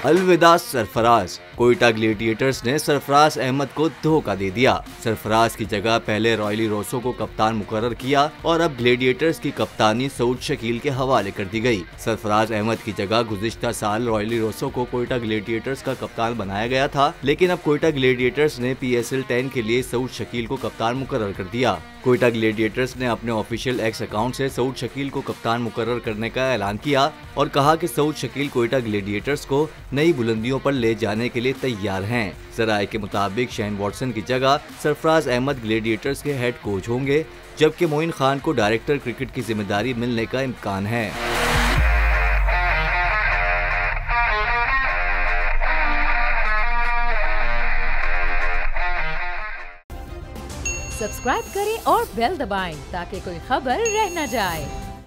अलविदा सरफराज। कोयटा ग्लेडिएटर्स ने सरफराज अहमद को धोखा दे दिया। सरफराज की जगह पहले रॉयली रोसो को कप्तान मुकर्रर किया और अब ग्लेडिएटर्स की कप्तानी सऊद शकील के हवाले कर दी गई। सरफराज अहमद की जगह गुज़िश्ता साल रॉयली रोसो को कोयटा ग्लेडिएटर्स का कप्तान बनाया गया था, लेकिन अब कोयटा ग्लेडिएटर्स ने PSL 10 के लिए सऊद शकील को कप्तान मुकर्रर कर दिया। कोयटा ग्लेडिएटर्स ने अपने ऑफिशियल एक्स अकाउंट से सऊद शकील को कप्तान मुकर्रर करने का ऐलान किया और कहा कि सऊद शकील कोयटा ग्लेडिएटर्स को नई बुलंदियों पर ले जाने के लिए तैयार हैं। जराये के मुताबिक शेन वॉटसन की जगह सरफराज अहमद ग्लेडिएटर्स के हेड कोच होंगे, जबकि मोइन खान को डायरेक्टर क्रिकेट की जिम्मेदारी मिलने का इम्कान है। सब्सक्राइब करें और बेल दबाएं ताकि कोई खबर रह न जाए।